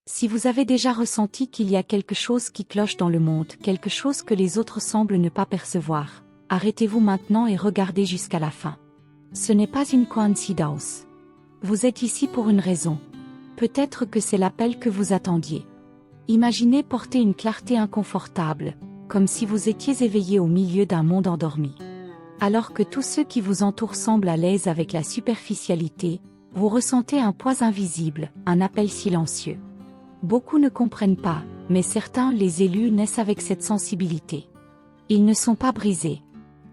Si vous avez déjà ressenti qu'il y a quelque chose qui cloche dans le monde, quelque chose que les autres semblent ne pas percevoir, arrêtez-vous maintenant et regardez jusqu'à la fin. Ce n'est pas une coïncidence. Vous êtes ici pour une raison. Peut-être que c'est l'appel que vous attendiez. Imaginez porter une clarté inconfortable, comme si vous étiez éveillé au milieu d'un monde endormi. Alors que tous ceux qui vous entourent semblent à l'aise avec la superficialité, vous ressentez un poids invisible, un appel silencieux. Beaucoup ne comprennent pas, mais certains, les élus, naissent avec cette sensibilité. Ils ne sont pas brisés.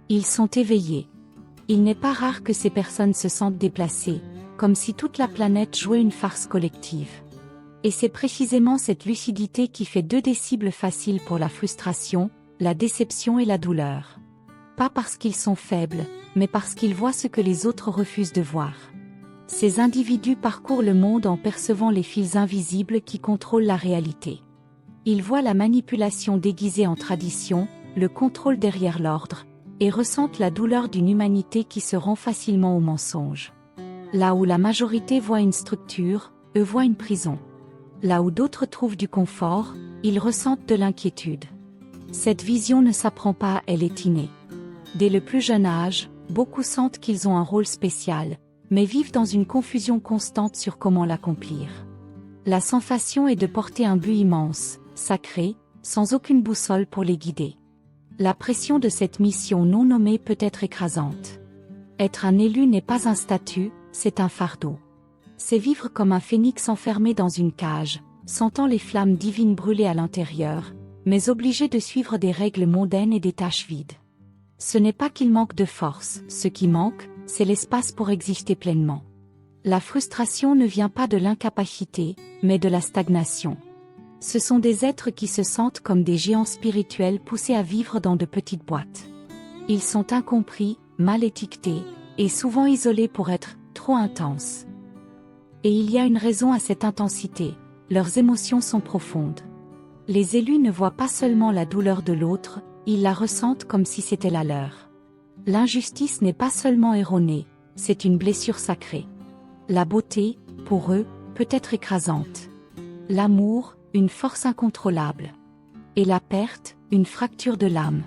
Ils sont éveillés. Il n'est pas rare que ces personnes se sentent déplacées, comme si toute la planète jouait une farce collective. Et c'est précisément cette lucidité qui fait d'eux des cibles faciles pour la frustration, la déception et la douleur. Pas parce qu'ils sont faibles, mais parce qu'ils voient ce que les autres refusent de voir. Ces individus parcourent le monde en percevant les fils invisibles qui contrôlent la réalité. Ils voient la manipulation déguisée en tradition, le contrôle derrière l'ordre, et ressentent la douleur d'une humanité qui se rend facilement au mensonge. Là où la majorité voit une structure, eux voient une prison. Là où d'autres trouvent du confort, ils ressentent de l'inquiétude. Cette vision ne s'apprend pas, elle est innée. Dès le plus jeune âge, beaucoup sentent qu'ils ont un rôle spécial, mais vivent dans une confusion constante sur comment l'accomplir. La sensation est de porter un but immense, sacré, sans aucune boussole pour les guider. La pression de cette mission non nommée peut être écrasante. Être un élu n'est pas un statut, c'est un fardeau. C'est vivre comme un phénix enfermé dans une cage, sentant les flammes divines brûler à l'intérieur, mais obligé de suivre des règles mondaines et des tâches vides. Ce n'est pas qu'il manque de force, ce qui manque, c'est l'espace pour exister pleinement. La frustration ne vient pas de l'incapacité, mais de la stagnation. Ce sont des êtres qui se sentent comme des géants spirituels poussés à vivre dans de petites boîtes. Ils sont incompris, mal étiquetés, et souvent isolés pour être trop intenses. Et il y a une raison à cette intensité, leurs émotions sont profondes. Les élus ne voient pas seulement la douleur de l'autre, ils la ressentent comme si c'était la leur. L'injustice n'est pas seulement erronée, c'est une blessure sacrée. La beauté, pour eux, peut être écrasante. L'amour, une force incontrôlable. Et la perte, une fracture de l'âme.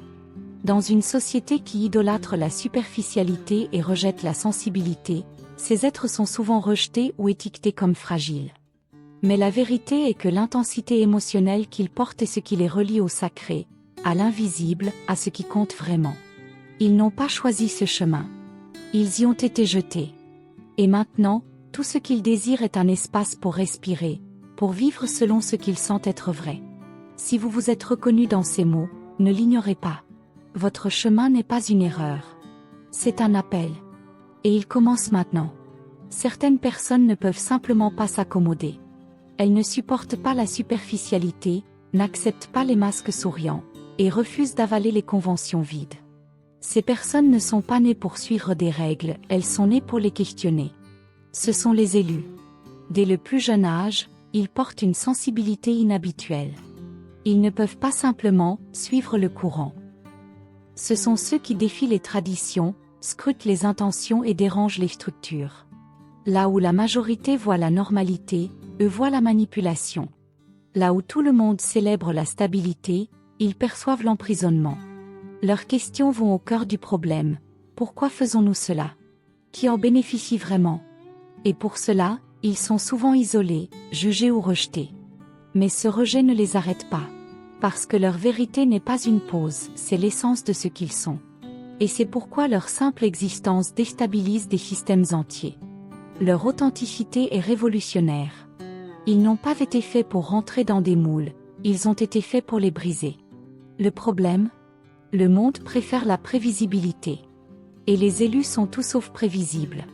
Dans une société qui idolâtre la superficialité et rejette la sensibilité, ces êtres sont souvent rejetés ou étiquetés comme fragiles. Mais la vérité est que l'intensité émotionnelle qu'ils portent est ce qui les relie au sacré, à l'invisible, à ce qui compte vraiment. Ils n'ont pas choisi ce chemin. Ils y ont été jetés. Et maintenant, tout ce qu'ils désirent est un espace pour respirer, pour vivre selon ce qu'ils sentent être vrai. Si vous vous êtes reconnu dans ces mots, ne l'ignorez pas. Votre chemin n'est pas une erreur. C'est un appel. Et il commence maintenant. Certaines personnes ne peuvent simplement pas s'accommoder. Elles ne supportent pas la superficialité, n'acceptent pas les masques souriants, et refusent d'avaler les conventions vides. Ces personnes ne sont pas nées pour suivre des règles, elles sont nées pour les questionner. Ce sont les élus. Dès le plus jeune âge, ils portent une sensibilité inhabituelle. Ils ne peuvent pas simplement suivre le courant. Ce sont ceux qui défient les traditions, scrutent les intentions et dérangent les structures. Là où la majorité voit la normalité, eux voient la manipulation. Là où tout le monde célèbre la stabilité, ils perçoivent l'emprisonnement. Leurs questions vont au cœur du problème. Pourquoi faisons-nous cela? Qui en bénéficie vraiment? Et pour cela, ils sont souvent isolés, jugés ou rejetés. Mais ce rejet ne les arrête pas. Parce que leur vérité n'est pas une pose, c'est l'essence de ce qu'ils sont. Et c'est pourquoi leur simple existence déstabilise des systèmes entiers. Leur authenticité est révolutionnaire. Ils n'ont pas été faits pour rentrer dans des moules, ils ont été faits pour les briser. Le problème? Le monde préfère la prévisibilité. Et les élus sont tout sauf prévisibles.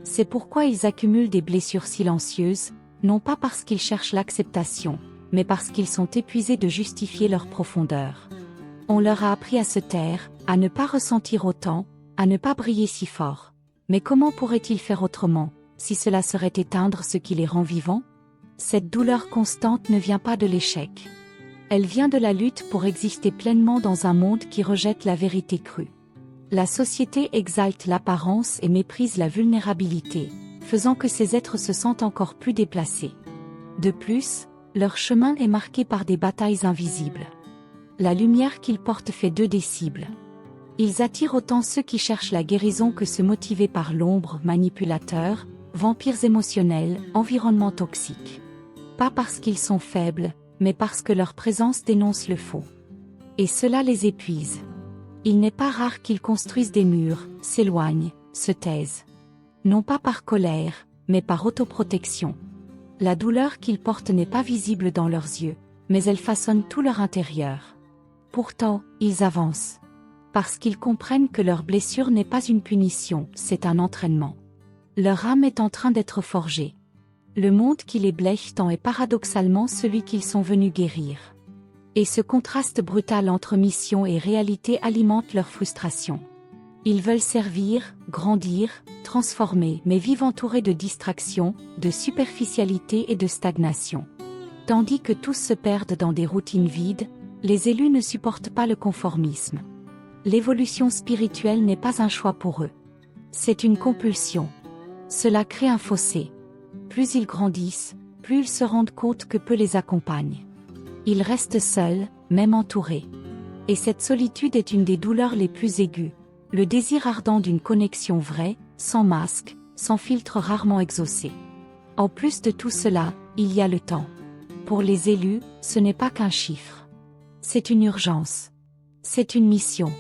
C'est pourquoi ils accumulent des blessures silencieuses, non pas parce qu'ils cherchent l'acceptation, mais parce qu'ils sont épuisés de justifier leur profondeur. On leur a appris à se taire, à ne pas ressentir autant, à ne pas briller si fort. Mais comment pourraient-ils faire autrement, si cela serait éteindre ce qui les rend vivants? Cette douleur constante ne vient pas de l'échec. Elle vient de la lutte pour exister pleinement dans un monde qui rejette la vérité crue. La société exalte l'apparence et méprise la vulnérabilité, faisant que ces êtres se sentent encore plus déplacés. De plus, Leur chemin est marqué par des batailles invisibles. La lumière qu'ils portent fait d'eux des cibles. Ils attirent autant ceux qui cherchent la guérison que ceux motivés par l'ombre, manipulateurs, vampires émotionnels, environnements toxiques. Pas parce qu'ils sont faibles, mais parce que leur présence dénonce le faux. Et cela les épuise. Il n'est pas rare qu'ils construisent des murs, s'éloignent, se taisent. Non pas par colère, mais par autoprotection. La douleur qu'ils portent n'est pas visible dans leurs yeux, mais elle façonne tout leur intérieur. Pourtant, ils avancent. Parce qu'ils comprennent que leur blessure n'est pas une punition, c'est un entraînement. Leur âme est en train d'être forgée. Le monde qui les blesse tant est paradoxalement celui qu'ils sont venus guérir. Et ce contraste brutal entre mission et réalité alimente leur frustration. Ils veulent servir, grandir, transformer, mais vivent entourés de distractions, de superficialité et de stagnation. Tandis que tous se perdent dans des routines vides, les élus ne supportent pas le conformisme. L'évolution spirituelle n'est pas un choix pour eux. C'est une compulsion. Cela crée un fossé. Plus ils grandissent, plus ils se rendent compte que peu les accompagne. Ils restent seuls, même entourés. Et cette solitude est une des douleurs les plus aiguës. Le désir ardent d'une connexion vraie, sans masque, sans filtre rarement exaucé. En plus de tout cela, il y a le temps. Pour les élus, ce n'est pas qu'un chiffre. C'est une urgence. C'est une mission.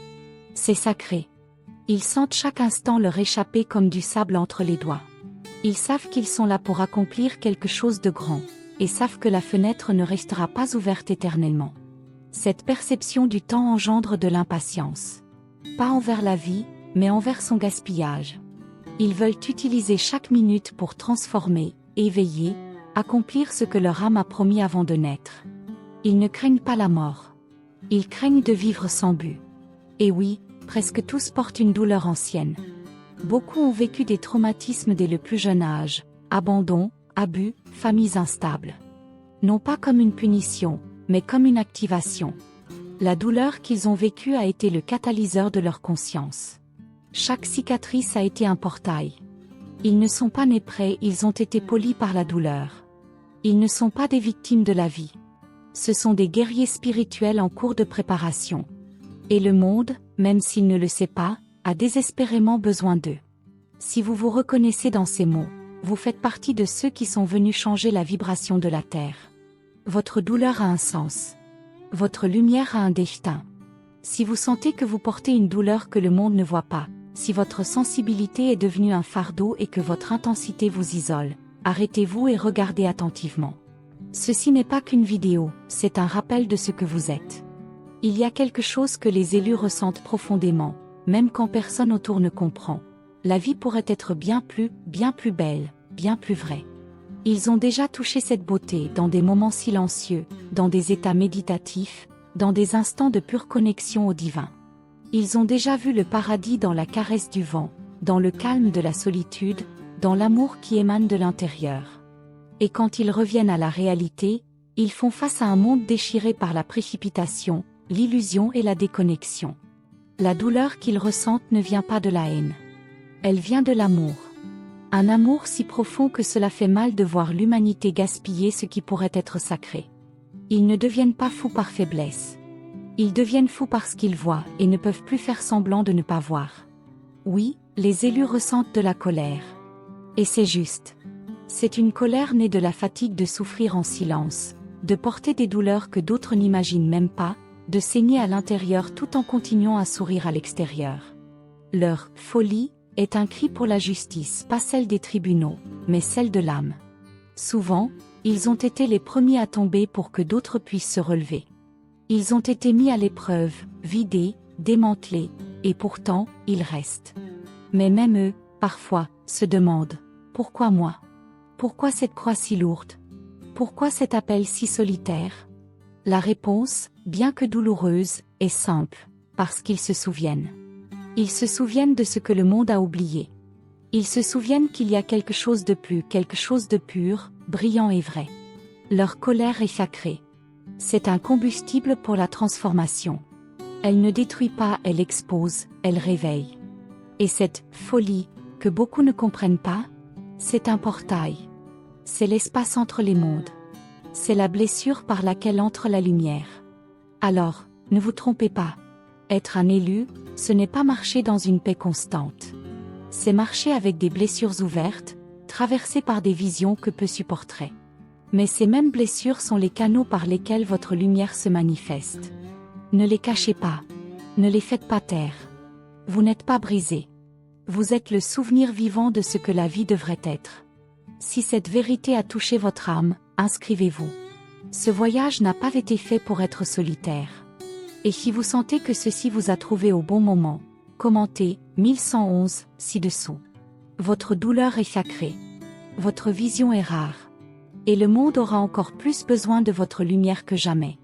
C'est sacré. Ils sentent chaque instant leur échapper comme du sable entre les doigts. Ils savent qu'ils sont là pour accomplir quelque chose de grand, et savent que la fenêtre ne restera pas ouverte éternellement. Cette perception du temps engendre de l'impatience. Pas envers la vie, mais envers son gaspillage. Ils veulent utiliser chaque minute pour transformer, éveiller, accomplir ce que leur âme a promis avant de naître. Ils ne craignent pas la mort. Ils craignent de vivre sans but. Et oui, presque tous portent une douleur ancienne. Beaucoup ont vécu des traumatismes dès le plus jeune âge, abandon, abus, familles instables. Non pas comme une punition, mais comme une activation. La douleur qu'ils ont vécue a été le catalyseur de leur conscience. Chaque cicatrice a été un portail. Ils ne sont pas nés prêts, ils ont été polis par la douleur. Ils ne sont pas des victimes de la vie. Ce sont des guerriers spirituels en cours de préparation. Et le monde, même s'il ne le sait pas, a désespérément besoin d'eux. Si vous vous reconnaissez dans ces mots, vous faites partie de ceux qui sont venus changer la vibration de la Terre. Votre douleur a un sens. Votre lumière a un destin. Si vous sentez que vous portez une douleur que le monde ne voit pas, si votre sensibilité est devenue un fardeau et que votre intensité vous isole, arrêtez-vous et regardez attentivement. Ceci n'est pas qu'une vidéo, c'est un rappel de ce que vous êtes. Il y a quelque chose que les élus ressentent profondément, même quand personne autour ne comprend. La vie pourrait être bien plus belle, bien plus vraie. Ils ont déjà touché cette beauté dans des moments silencieux, dans des états méditatifs, dans des instants de pure connexion au divin. Ils ont déjà vu le paradis dans la caresse du vent, dans le calme de la solitude, dans l'amour qui émane de l'intérieur. Et quand ils reviennent à la réalité, ils font face à un monde déchiré par la précipitation, l'illusion et la déconnexion. La douleur qu'ils ressentent ne vient pas de la haine. Elle vient de l'amour. Un amour si profond que cela fait mal de voir l'humanité gaspiller ce qui pourrait être sacré. Ils ne deviennent pas fous par faiblesse. Ils deviennent fous parce qu'ils voient et ne peuvent plus faire semblant de ne pas voir. Oui, les élus ressentent de la colère. Et c'est juste. C'est une colère née de la fatigue de souffrir en silence, de porter des douleurs que d'autres n'imaginent même pas, de saigner à l'intérieur tout en continuant à sourire à l'extérieur. Leur « folie » est un cri pour la justice, pas celle des tribunaux, mais celle de l'âme. Souvent, ils ont été les premiers à tomber pour que d'autres puissent se relever. Ils ont été mis à l'épreuve, vidés, démantelés, et pourtant, ils restent. Mais même eux, parfois, se demandent « Pourquoi moi ? Pourquoi cette croix si lourde ? Pourquoi cet appel si solitaire ?» La réponse, bien que douloureuse, est simple, parce qu'ils se souviennent. Ils se souviennent de ce que le monde a oublié. Ils se souviennent qu'il y a quelque chose de plus, quelque chose de pur, brillant et vrai. Leur colère est sacrée. C'est un combustible pour la transformation. Elle ne détruit pas, elle expose, elle réveille. Et cette folie, que beaucoup ne comprennent pas, c'est un portail. C'est l'espace entre les mondes. C'est la blessure par laquelle entre la lumière. Alors, ne vous trompez pas. Être un élu, ce n'est pas marcher dans une paix constante. C'est marcher avec des blessures ouvertes, traversées par des visions que peu supporteraient. Mais ces mêmes blessures sont les canaux par lesquels votre lumière se manifeste. Ne les cachez pas. Ne les faites pas taire. Vous n'êtes pas brisé. Vous êtes le souvenir vivant de ce que la vie devrait être. Si cette vérité a touché votre âme, inscrivez-vous. Ce voyage n'a pas été fait pour être solitaire. Et si vous sentez que ceci vous a trouvé au bon moment, commentez 1111 ci-dessous. Votre douleur est sacrée. Votre vision est rare. Et le monde aura encore plus besoin de votre lumière que jamais.